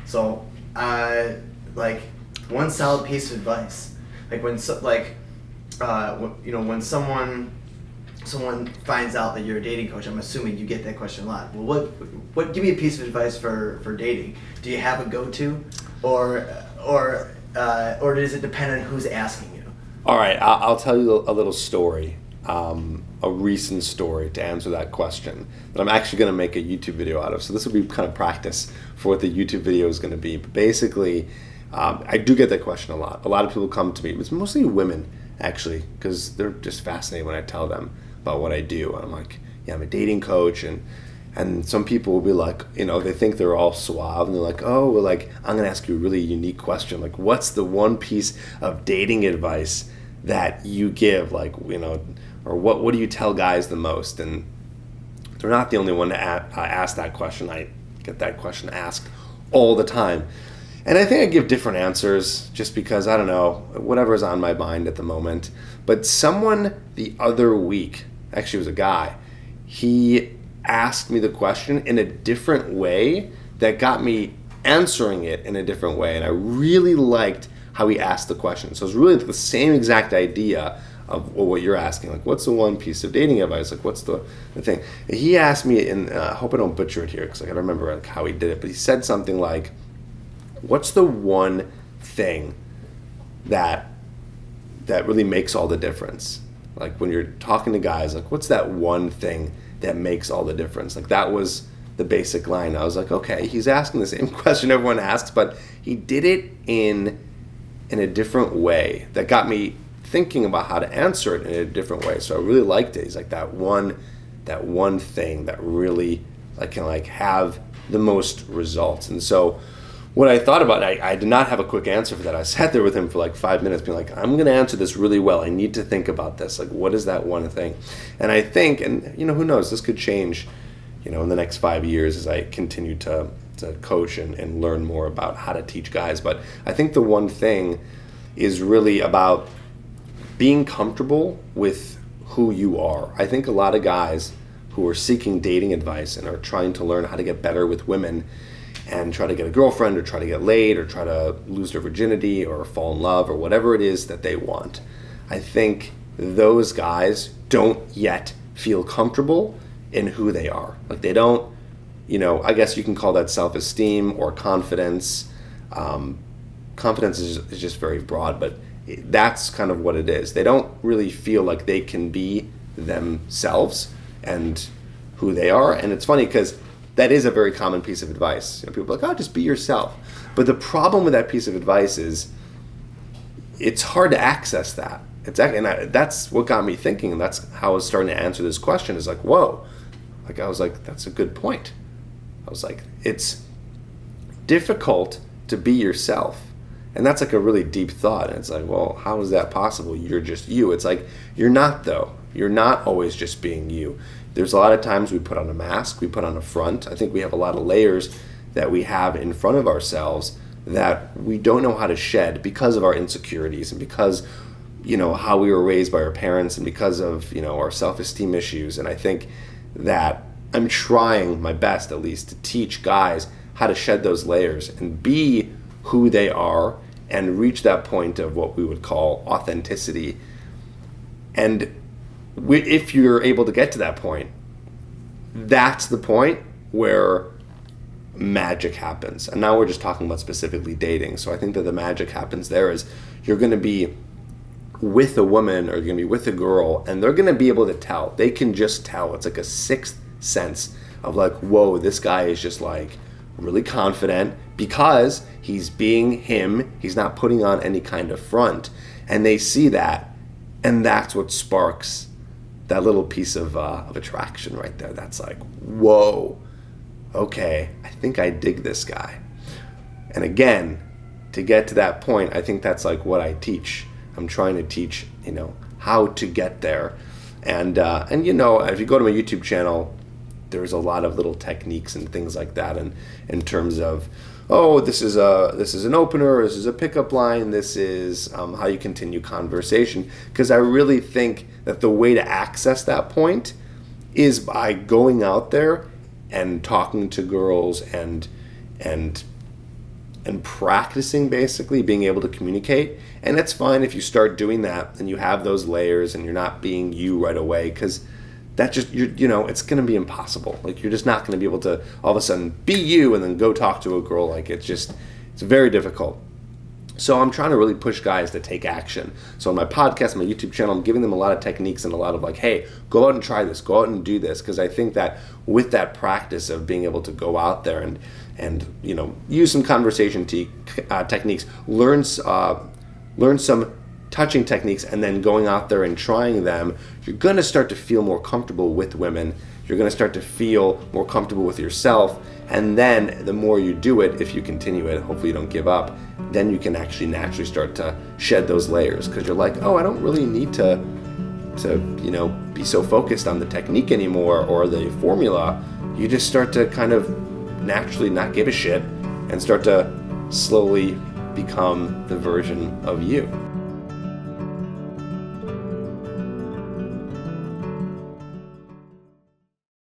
So, like one solid piece of advice, like when when someone finds out that you're a dating coach, I'm assuming you get that question a lot. Well, what? Give me a piece of advice for dating. Do you have a go-to, or does it depend on who's asking you? All right, I'll tell you a little story, a recent story to answer that question that I'm actually going to make a YouTube video out of. So this will be kind of practice for what the YouTube video is going to be. But basically, I do get that question a lot. A lot of people come to me. It's mostly women, actually, because they're just fascinated when I tell them about what I do. I'm like, yeah, I'm a dating coach, and some people will be like, they think they're all suave, and they're like, oh, well, like, I'm gonna ask you a really unique question, like, what's the one piece of dating advice that you give, like, or what do you tell guys the most? And they're not the only one to ask that question. I get that question asked all the time. And I think I give different answers just because, I don't know, whatever's on my mind at the moment. But someone the other week, actually it was a guy, he asked me the question in a different way that got me answering it in a different way. And I really liked how he asked the question. So it's really the same exact idea of what you're asking. Like, what's the one piece of dating advice? Like, what's the thing? He asked me, and I hope I don't butcher it here because I gotta remember like how he did it, but he said something like, what's the one thing that really makes all the difference? Like when you're talking to guys, like what's that one thing that makes all the difference? Like that was the basic line. I was like, okay, he's asking the same question everyone asks, but he did it in a different way that got me thinking about how to answer it in a different way. So I really liked it. He's like that one thing that really can have the most results. And so what I thought about, I did not have a quick answer for that. I sat there with him for like 5 minutes being like, I'm going to answer this really well. I need to think about this. Like, what is that one thing? And I think, and who knows, this could change, in the next 5 years as I continue to coach and learn more about how to teach guys. But I think the one thing is really about being comfortable with who you are. I think a lot of guys who are seeking dating advice and are trying to learn how to get better with women and try to get a girlfriend or try to get laid or try to lose their virginity or fall in love or whatever it is that they want. I think those guys don't yet feel comfortable in who they are. Like they don't, I guess you can call that self-esteem or confidence. Confidence is just very broad, but that's kind of what it is. They don't really feel like they can be themselves and who they are. And it's funny because that is a very common piece of advice. People are like, oh, just be yourself. But the problem with that piece of advice is it's hard to access that. That's what got me thinking, and that's how I was starting to answer this question is like, whoa. Like I was like, that's a good point. I was like, it's difficult to be yourself. And that's like a really deep thought. And it's like, well, how is that possible? You're just you. It's like, you're not though. You're not always just being you. There's a lot of times we put on a mask, we put on a front. I think we have a lot of layers that we have in front of ourselves that we don't know how to shed because of our insecurities and because, how we were raised by our parents and because of, our self-esteem issues. And I think that I'm trying my best, at least, to teach guys how to shed those layers and be who they are and reach that point of what we would call authenticity. And if you're able to get to that point, that's the point where magic happens. And now we're just talking about specifically dating. So I think that the magic happens there is you're going to be with a woman or you're going to be with a girl and they're going to be able to tell. They can just tell. It's like a sixth sense of like, whoa, this guy is just like really confident because he's being him. He's not putting on any kind of front. And they see that. And that's what sparks that little piece of attraction right there. That's like, whoa, okay, I think I dig this guy. And again, to get to that point, I think that's like what I teach. I'm trying to teach, how to get there. And if you go to my YouTube channel, there's a lot of little techniques and things like that. And in terms of, oh, this is an opener, this is a pickup line, this is how you continue conversation. Because I really think that the way to access that point is by going out there and talking to girls and and practicing basically being able to communicate. And it's fine if you start doing that and you have those layers and you're not being you right away, because that just, it's going to be impossible. Like, you're just not going to be able to all of a sudden be you and then go talk to a girl. Like, it's very difficult. So I'm trying to really push guys to take action. So on my podcast, my YouTube channel, I'm giving them a lot of techniques and a lot of like, hey, go out and try this, go out and do this. Because I think that with that practice of being able to go out there and use some conversation techniques, learn some touching techniques, and then going out there and trying them, you're going to start to feel more comfortable with women. You're going to start to feel more comfortable with yourself. And then the more you do it, if you continue it, hopefully you don't give up, then you can actually naturally start to shed those layers, because you're like, oh, I don't really need to be so focused on the technique anymore or the formula. You just start to kind of naturally not give a shit and start to slowly become the version of you.